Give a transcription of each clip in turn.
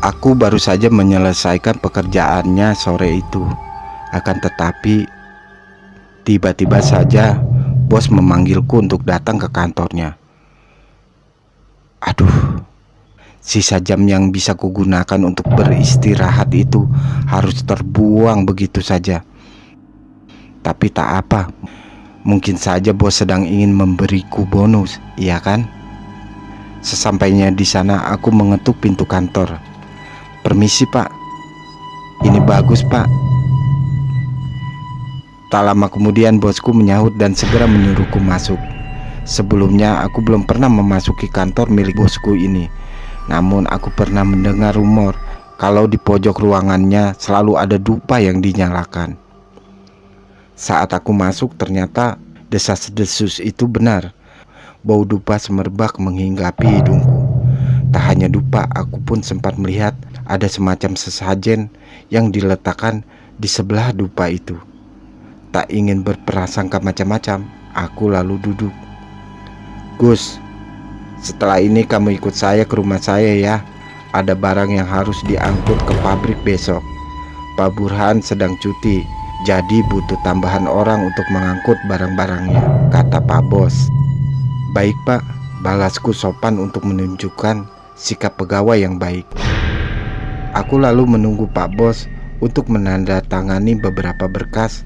Aku baru saja menyelesaikan pekerjaannya sore itu. Akan tetapi, tiba-tiba saja bos memanggilku untuk datang ke kantornya. Aduh, sisa jam yang bisa kugunakan untuk beristirahat itu harus terbuang begitu saja. Tapi tak apa, mungkin saja bos sedang ingin memberiku bonus, iya kan? Sesampainya di sana, aku mengetuk pintu kantor. Permisi pak, ini bagus pak. Tak lama kemudian bosku menyahut dan segera menyuruhku masuk. Sebelumnya aku belum pernah memasuki kantor milik bosku ini. Namun aku pernah mendengar rumor kalau di pojok ruangannya selalu ada dupa yang dinyalakan. Saat aku masuk ternyata desas-desus itu benar. Bau dupa semerbak menghinggapi hidungku. Tak hanya dupa, aku pun sempat melihat ada semacam sesajen yang diletakkan di sebelah dupa itu. Tak ingin berprasangka macam-macam, aku lalu duduk. Gus, setelah ini kamu ikut saya ke rumah saya ya. Ada barang yang harus diangkut ke pabrik besok. Pak Burhan sedang cuti, jadi butuh tambahan orang untuk mengangkut barang-barangnya, kata Pak Bos. Baik pak, balasku sopan untuk menunjukkan sikap pegawai yang baik. Aku lalu menunggu Pak Bos untuk menandatangani beberapa berkas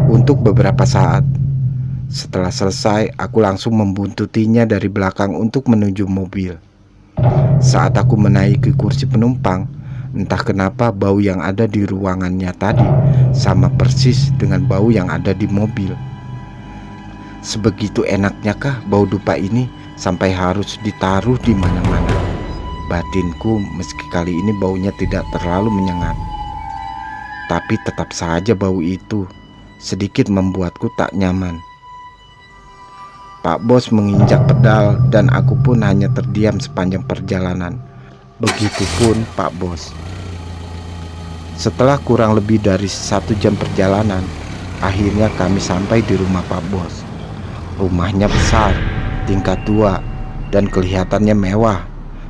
untuk beberapa saat. Setelah selesai, aku langsung membuntutinya dari belakang untuk menuju mobil. Saat aku menaiki kursi penumpang, entah kenapa bau yang ada di ruangannya tadi sama persis dengan bau yang ada di mobil. Sebegitu enaknya kah bau dupa ini sampai harus ditaruh di mana-mana? Batinku meski kali ini baunya tidak terlalu menyengat. Tapi tetap saja bau itu sedikit membuatku tak nyaman. Pak Bos menginjak pedal dan aku pun hanya terdiam sepanjang perjalanan. Begitupun Pak Bos. Setelah kurang lebih dari 1 jam perjalanan, akhirnya kami sampai di rumah Pak Bos. Rumahnya besar, tingkat 2, dan kelihatannya mewah.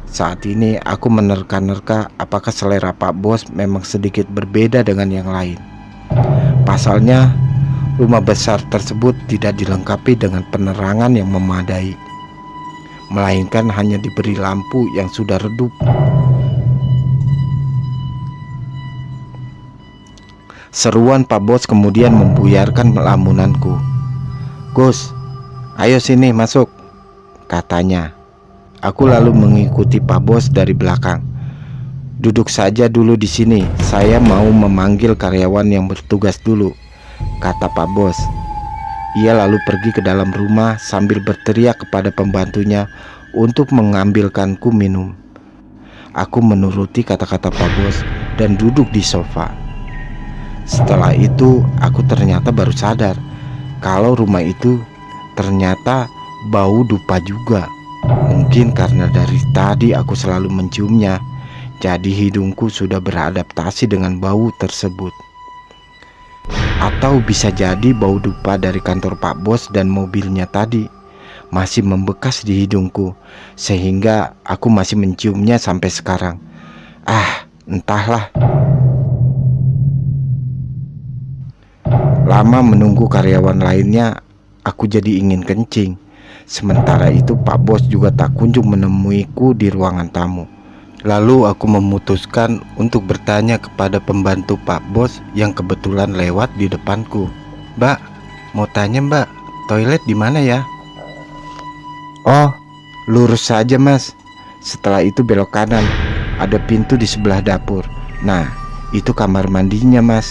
Saat ini aku menerka-nerka apakah selera Pak Bos memang sedikit berbeda dengan yang lain. Pasalnya, rumah besar tersebut tidak dilengkapi dengan penerangan yang memadai, melainkan hanya diberi lampu yang sudah redup. Seruan Pak Bos kemudian membuyarkan lamunanku. Gus, ayo sini masuk, katanya. Aku lalu mengikuti Pak Bos dari belakang. Duduk saja dulu di sini, saya mau memanggil karyawan yang bertugas dulu, kata Pak Bos. Ia lalu pergi ke dalam rumah sambil berteriak kepada pembantunya untuk mengambilkanku minum. Aku menuruti kata-kata Pak Bos dan duduk di sofa. Setelah itu aku ternyata baru sadar kalau rumah itu ternyata bau dupa juga. Mungkin karena dari tadi aku selalu menciumnya, jadi hidungku sudah beradaptasi dengan bau tersebut. Atau bisa jadi bau dupa dari kantor Pak Bos dan mobilnya tadi masih membekas di hidungku, sehingga aku masih menciumnya sampai sekarang. Entahlah. Lama menunggu karyawan lainnya, aku jadi ingin kencing. Sementara itu Pak Bos juga tak kunjung menemuiku di ruangan tamu. Lalu aku memutuskan untuk bertanya kepada pembantu Pak Bos yang kebetulan lewat di depanku. Mbak, mau tanya mbak, toilet di mana ya? Oh, lurus saja mas. Setelah itu belok kanan, ada pintu di sebelah dapur. Nah, itu kamar mandinya mas.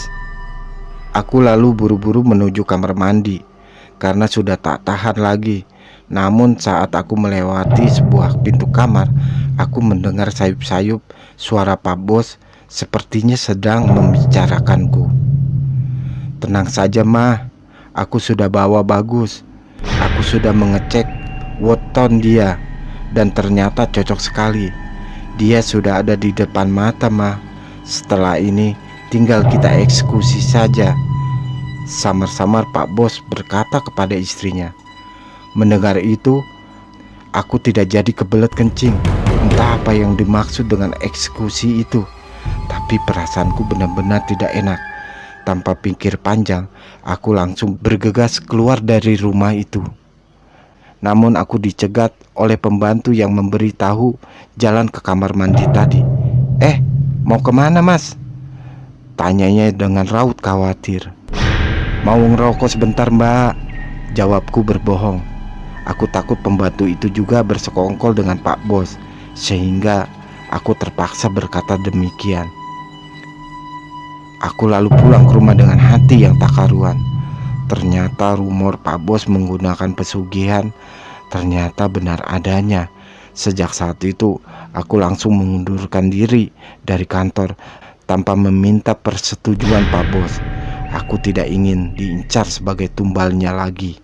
Aku lalu buru-buru menuju kamar mandi karena sudah tak tahan lagi. Namun saat aku melewati sebuah pintu kamar, aku mendengar sayup-sayup suara Pak Bos sepertinya sedang membicarakanku. Tenang saja mah, aku sudah bawa bagus. Aku sudah mengecek weton dia dan ternyata cocok sekali. Dia sudah ada di depan mata mah. Setelah ini tinggal kita eksekusi saja, samar-samar Pak Bos berkata kepada istrinya. Mendengar itu, aku tidak jadi kebelet kencing. Entah apa yang dimaksud dengan eksekusi itu, tapi perasaanku benar-benar tidak enak. Tanpa pikir panjang, aku langsung bergegas keluar dari rumah itu. Namun aku dicegat oleh pembantu yang memberitahu jalan ke kamar mandi tadi. Mau kemana mas? Tanyanya dengan raut khawatir. Mau ngerokok sebentar mbak, jawabku berbohong. Aku takut pembantu itu juga bersekongkol dengan Pak Bos, sehingga aku terpaksa berkata demikian. Aku lalu pulang ke rumah dengan hati yang tak karuan. Ternyata rumor Pak Bos menggunakan pesugihan ternyata benar adanya. Sejak saat itu, aku langsung mengundurkan diri dari kantor tanpa meminta persetujuan Pak Bos. Aku tidak ingin diincar sebagai tumbalnya lagi.